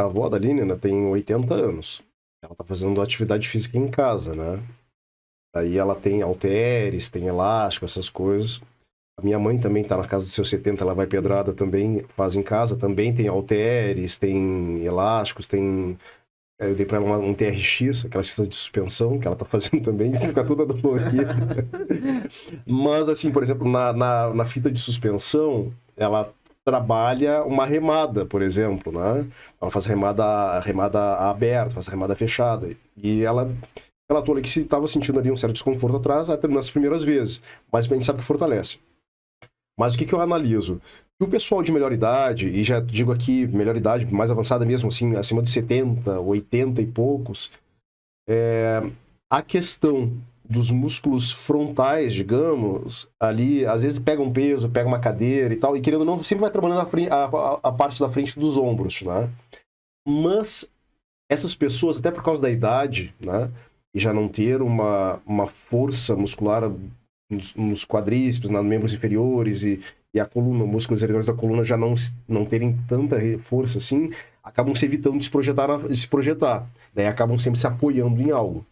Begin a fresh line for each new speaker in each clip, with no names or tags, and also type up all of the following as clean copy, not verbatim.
a avó da Aline, né, tem 80 anos. Ela tá fazendo atividade física em casa, né? Aí ela tem halteres, tem elástico, essas coisas. A minha mãe também tá na casa dos seus 70, ela vai pedrada também, faz em casa, também tem halteres, tem elásticos, tem... Eu dei pra ela um TRX, aquelas fitas de suspensão, que ela tá fazendo também, fica toda dolorida. Mas, assim, por exemplo, na fita de suspensão, ela trabalha uma remada, por exemplo, né? Ela faz remada aberta, faz remada fechada. E ela relatou ali que se estava sentindo ali um certo desconforto atrás, até nas primeiras vezes. Mas a gente sabe que fortalece. Mas o que eu analiso? Que o pessoal de melhor idade, e já digo aqui, melhor idade mais avançada mesmo, assim, acima de 70, 80 e poucos, a questão dos músculos frontais, digamos, ali, às vezes pega um peso, pega uma cadeira e tal, e querendo ou não, sempre vai trabalhando a parte da frente dos ombros, né? Mas essas pessoas, até por causa da idade, né, e já não ter uma força muscular nos quadríceps, nos membros inferiores e a coluna, músculos inferiores da coluna já não terem tanta força assim, acabam se evitando de se projetar. Daí acabam sempre se apoiando em algo.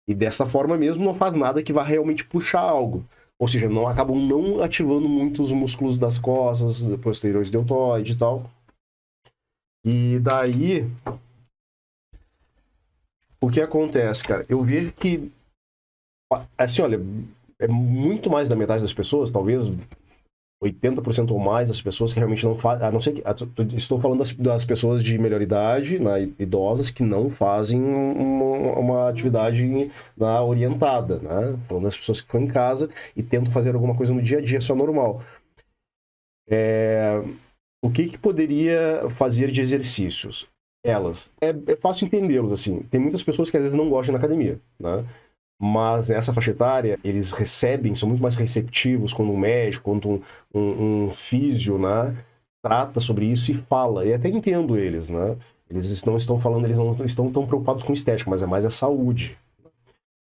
E dessa forma mesmo não faz nada que vá realmente puxar algo. Ou seja, não acabam não ativando muito os músculos das costas, posteriores deltoide e tal. E daí, o que acontece, cara? Eu vejo que, assim, olha, é muito mais da metade das pessoas, talvez 80% ou mais das pessoas que realmente não fazem, a não ser que, estou falando das pessoas de melhor idade, né, idosas, que não fazem uma atividade orientada, né, falando das pessoas que ficam em casa e tentam fazer alguma coisa no dia a dia só normal. O que poderia fazer de exercícios? Elas, é fácil entendê-los, assim, tem muitas pessoas que às vezes não gostam da academia, né, mas nessa faixa etária, eles recebem, são muito mais receptivos quando um médico, quando um físio, né, trata sobre isso e fala. E até entendo eles, né? Eles não estão falando, eles não estão tão preocupados com estética, mas é mais a saúde.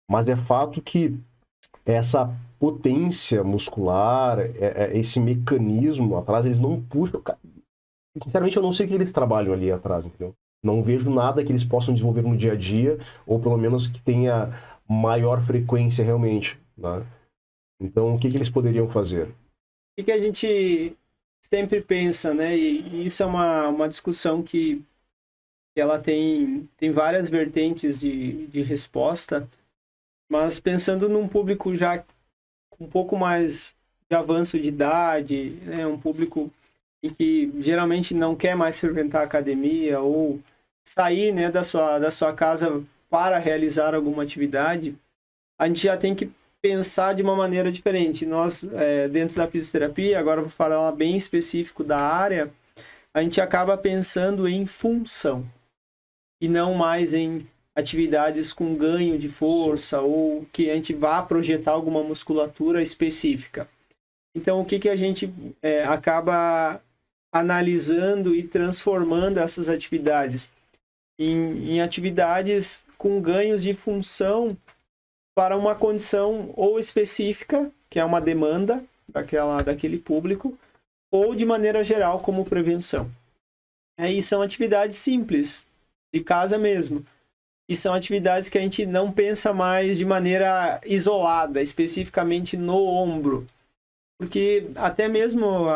Mas é fato que essa potência muscular, esse mecanismo atrás, eles não puxam. Sinceramente, eu não sei o que eles trabalham ali atrás, entendeu? Não vejo nada que eles possam desenvolver no dia a dia, ou pelo menos que tenha maior frequência realmente, né? Então, o que eles poderiam fazer?
O que a gente sempre pensa, né? E isso é uma discussão que ela tem várias vertentes de resposta, mas pensando num público já com um pouco mais de avanço de idade, né? Um público em que geralmente não quer mais frequentar a academia ou sair, né, da sua casa para realizar alguma atividade, a gente já tem que pensar de uma maneira diferente. Nós, dentro da fisioterapia, agora eu vou falar bem específico da área, a gente acaba pensando em função e não mais em atividades com ganho de força ou que a gente vá projetar alguma musculatura específica. Então, o que a gente acaba analisando e transformando essas atividades em atividades com ganhos de função para uma condição ou específica, que é uma demanda daquele público, ou de maneira geral como prevenção. Aí são atividades simples, de casa mesmo. E são atividades que a gente não pensa mais de maneira isolada, especificamente no ombro. Porque até mesmo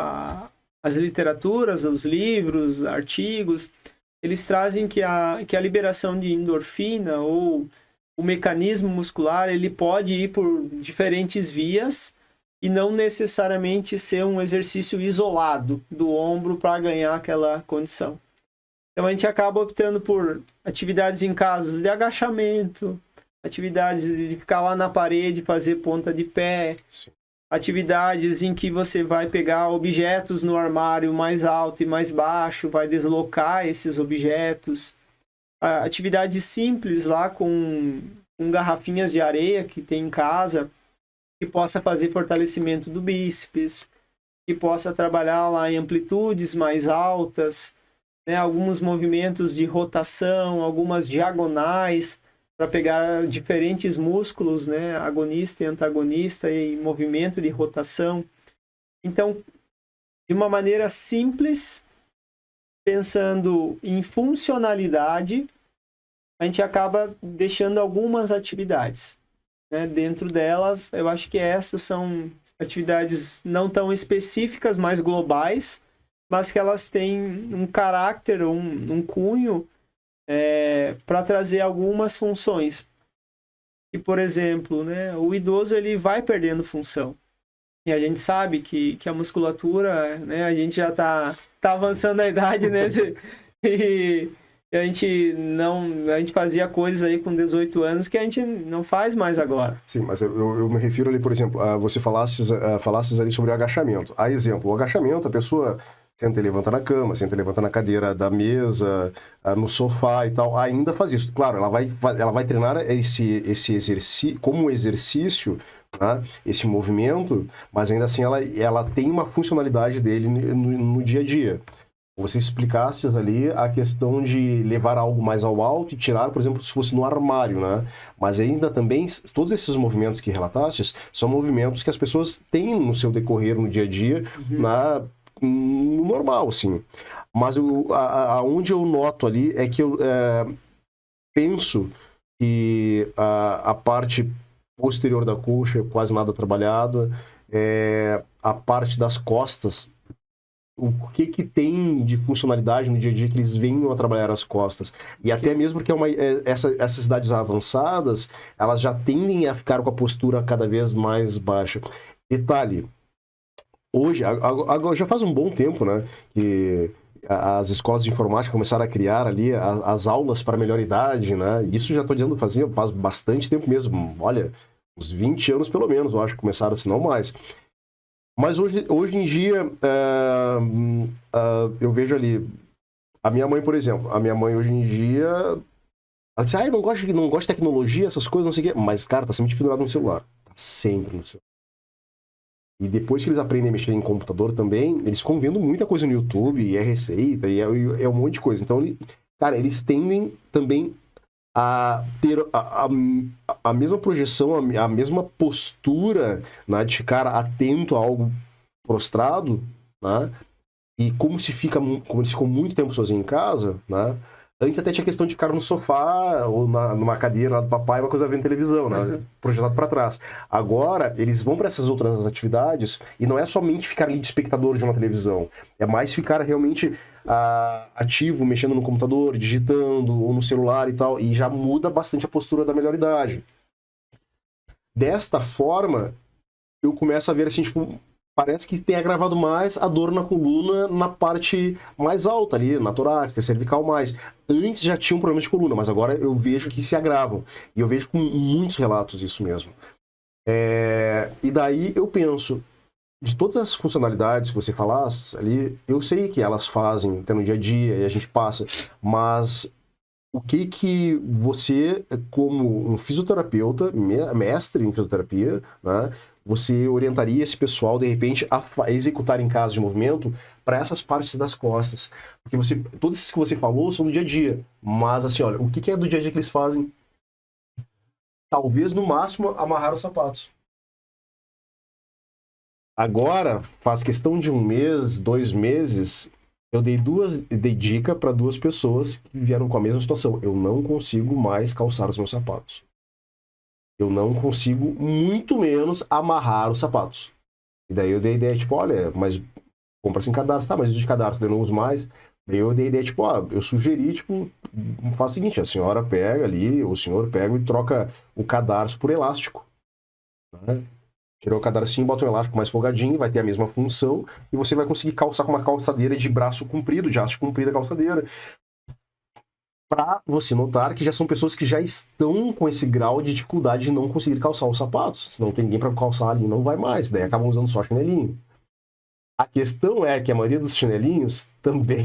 as literaturas, os livros, artigos, eles trazem que a liberação de endorfina ou o mecanismo muscular ele pode ir por diferentes vias e não necessariamente ser um exercício isolado do ombro para ganhar aquela condição. Então a gente acaba optando por atividades em casos de agachamento, atividades de ficar lá na parede, fazer ponta de pé,
Sim.
atividades em que você vai pegar objetos no armário mais alto e mais baixo, vai deslocar esses objetos. Atividades simples lá com garrafinhas de areia que tem em casa, que possa fazer fortalecimento do bíceps, que possa trabalhar lá em amplitudes mais altas, né, alguns movimentos de rotação, algumas diagonais, para pegar diferentes músculos, né, agonista e antagonista, e movimento de rotação. Então, de uma maneira simples, pensando em funcionalidade, a gente acaba deixando algumas atividades, né? Dentro delas, eu acho que essas são atividades não tão específicas, mais globais, mas que elas têm um caráter, um cunho para trazer algumas funções. E, por exemplo, né, o idoso ele vai perdendo função. E a gente sabe que a musculatura, né, a gente já tá avançando na idade, né? E a gente fazia coisas aí com 18 anos que a gente não faz mais agora.
Sim, mas eu me refiro ali, por exemplo, você falasses ali sobre o agachamento. A exemplo, o agachamento, a pessoa senta e levanta na cama, senta e levanta na cadeira da mesa, no sofá e tal, ainda faz isso. Claro, ela vai treinar esse exercício, como exercício, tá? Esse movimento, mas ainda assim ela tem uma funcionalidade dele no dia a dia. Você explicaste ali a questão de levar algo mais ao alto e tirar, por exemplo, se fosse no armário, né? Mas ainda também, todos esses movimentos que relataste são movimentos que as pessoas têm no seu decorrer no dia a dia, no normal, assim. Mas aonde eu noto ali é que eu penso que a parte posterior da coxa é quase nada trabalhada, a parte das costas, o que tem de funcionalidade no dia a dia que eles venham a trabalhar as costas. E até mesmo porque essas idades avançadas, elas já tendem a ficar com a postura cada vez mais baixa. Detalhe, hoje, agora já faz um bom tempo, né, que as escolas de informática começaram a criar ali as aulas para melhor idade, né? Isso já estou dizendo faz bastante tempo mesmo. Olha, uns 20 anos pelo menos, eu acho que começaram, se não mais. Mas hoje em dia, eu vejo ali, a minha mãe, por exemplo, hoje em dia, ela diz, não gosto de tecnologia, essas coisas, não sei o quê. Mas, cara, tá sempre pendurado no celular. Tá sempre no celular. E depois que eles aprendem a mexer em computador também, eles ficam vendo muita coisa no YouTube, e é receita, e é um monte de coisa. Então, cara, eles tendem também a ter a mesma projeção, a mesma postura, né, de ficar atento a algo prostrado, né? E como eles ficam muito tempo sozinhos em casa, né? Antes até tinha questão de ficar no sofá ou numa cadeira lá do papai, uma coisa vendo televisão, né? Projetado para trás. Agora, eles vão para essas outras atividades e não é somente ficar ali de espectador de uma televisão. É mais ficar realmente ativo, mexendo no computador, digitando ou no celular e tal. E já muda bastante a postura da melhor idade. Desta forma, eu começo a ver assim, tipo, parece que tem agravado mais a dor na coluna na parte mais alta ali, na torácica, cervical mais. Antes já tinha um problema de coluna, mas agora eu vejo que se agravam. E eu vejo com muitos relatos isso mesmo. E daí eu penso, de todas as funcionalidades que você falasse ali, eu sei que elas fazem até no dia a dia e a gente passa, mas o que você, como um fisioterapeuta, mestre em fisioterapia, né, você orientaria esse pessoal, de repente, a executar em casa de movimento para essas partes das costas? Porque todos esses que você falou são do dia a dia, mas assim, olha, o que é do dia a dia que eles fazem? Talvez, no máximo, amarrar os sapatos. Agora, faz questão de 1 mês, 2 meses, eu dei dica para 2 pessoas que vieram com a mesma situação. Eu não consigo mais calçar os meus sapatos. Eu não consigo, muito menos, amarrar os sapatos. E daí eu dei a ideia, tipo, olha, mas compra assim cadarço. Tá, mas de cadarço eu não uso mais. Daí eu dei a ideia, tipo, eu sugeri, tipo, faz o seguinte, a senhora pega ali, o senhor pega e troca o cadarço por elástico. Né? Tirou o cadarcinho, bota um elástico mais folgadinho, vai ter a mesma função, e você vai conseguir calçar com uma calçadeira de braço comprido, de haste comprida a calçadeira. Para você notar que já são pessoas que já estão com esse grau de dificuldade de não conseguir calçar os sapatos. Se não tem ninguém para calçar ali, não vai mais. Daí acabam usando só chinelinho. A questão é que a maioria dos chinelinhos também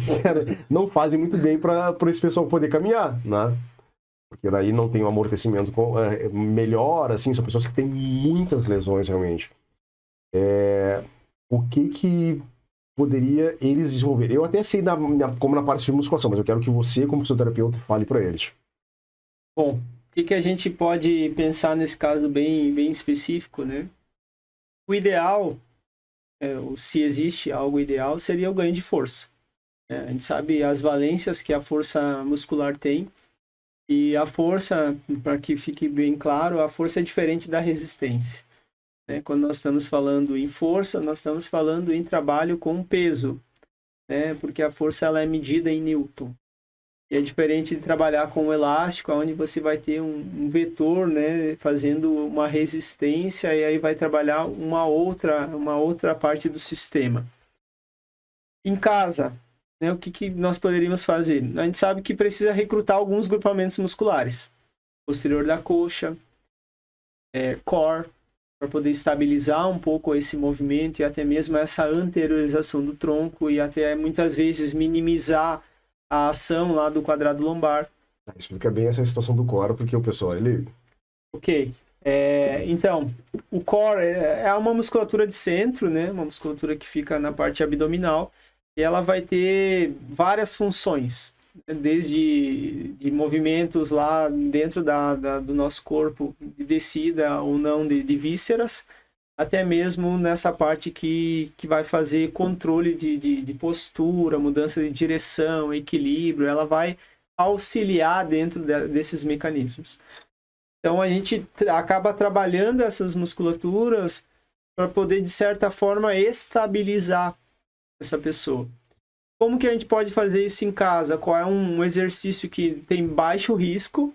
não fazem muito bem para esse pessoal poder caminhar, né? Porque daí não tem um amortecimento melhor, assim, são pessoas que têm muitas lesões realmente. O que poderia eles desenvolver? Eu até sei como na parte de musculação, mas eu quero que você, como fisioterapeuta, fale para eles.
Bom, o que a gente pode pensar nesse caso bem, bem específico, né? O ideal, se existe algo ideal, seria o ganho de força. A gente sabe as valências que a força muscular tem. E a força, para que fique bem claro, a força é diferente da resistência. Né? Quando nós estamos falando em força, nós estamos falando em trabalho com peso, né? Porque a força ela é medida em Newton. E é diferente de trabalhar com o elástico, onde você vai ter um vetor, né, fazendo uma resistência, e aí vai trabalhar uma outra parte do sistema. Em casa, né, o que nós poderíamos fazer? A gente sabe que precisa recrutar alguns grupamentos musculares. Posterior da coxa, core, para poder estabilizar um pouco esse movimento e até mesmo essa anteriorização do tronco e até muitas vezes minimizar a ação lá do quadrado lombar.
Explica bem essa situação do core, porque o pessoal, ele...
Ok. Então, o core é uma musculatura de centro, né? Uma musculatura que fica na parte abdominal e ela vai ter várias funções, né? Desde de movimentos lá dentro do nosso corpo, de descida ou não de vísceras, até mesmo nessa parte que vai fazer controle de postura, mudança de direção, equilíbrio, ela vai auxiliar dentro desses mecanismos. Então, a gente acaba trabalhando essas musculaturas para poder, de certa forma, estabilizar essa pessoa. Como que a gente pode fazer isso em casa? Qual é um exercício que tem baixo risco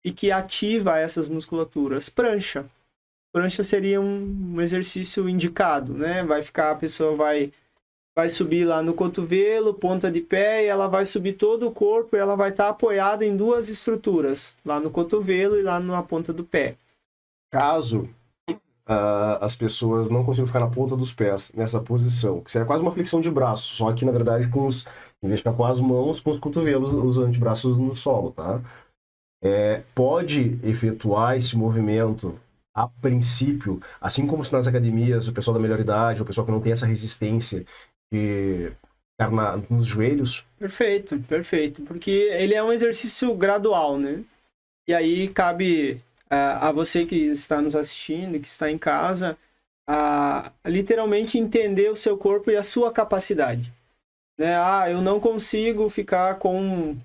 e que ativa essas musculaturas? Prancha. Prancha seria um exercício indicado, né? A pessoa vai subir lá no cotovelo, ponta de pé, e ela vai subir todo o corpo e ela vai estar apoiada em duas estruturas, lá no cotovelo e lá na ponta do pé.
Caso as pessoas não consigam ficar na ponta dos pés nessa posição, que seria quase uma flexão de braço, só que na verdade em vez de ficar com as mãos, com os cotovelos, os antebraços no solo, tá? Pode efetuar esse movimento a princípio, assim como se nas academias o pessoal da melhor idade, o pessoal que não tem essa resistência que nos joelhos.
Perfeito, perfeito, porque ele é um exercício gradual, né? E aí cabe a você que está nos assistindo, que está em casa, a literalmente entender o seu corpo e a sua capacidade. Né? Eu não consigo ficar com o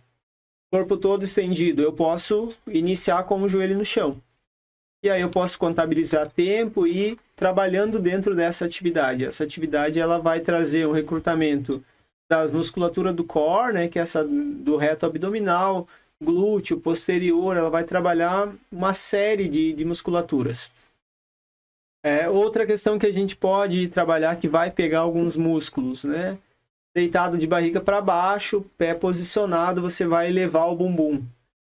corpo todo estendido, eu posso iniciar com o joelho no chão. E aí eu posso contabilizar tempo e ir trabalhando dentro dessa atividade. Essa atividade ela vai trazer um recrutamento da musculatura do core, né, que é essa do reto abdominal, glúteo, posterior, ela vai trabalhar uma série de musculaturas. Outra questão que a gente pode trabalhar que vai pegar alguns músculos, né? Deitado de barriga para baixo, pé posicionado, você vai elevar o bumbum,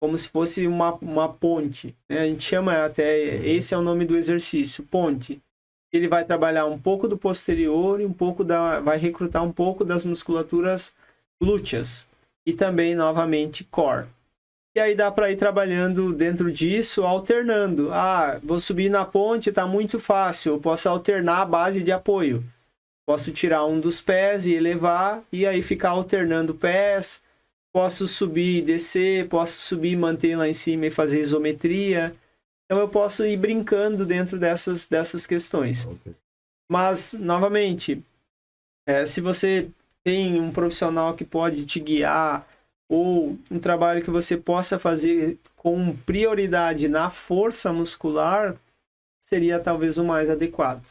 como se fosse uma ponte. Né? A gente chama até, esse é o nome do exercício, ponte. Ele vai trabalhar um pouco do posterior e vai recrutar um pouco das musculaturas glúteas e também, novamente, core. E aí dá para ir trabalhando dentro disso, alternando. Vou subir na ponte, está muito fácil, eu posso alternar a base de apoio. Posso tirar um dos pés e elevar, e aí ficar alternando pés. Posso subir e descer, posso subir e manter lá em cima e fazer isometria. Então eu posso ir brincando dentro dessas questões. Okay. Mas, novamente, se você tem um profissional que pode te guiar ou um trabalho que você possa fazer com prioridade na força muscular, seria talvez o mais adequado.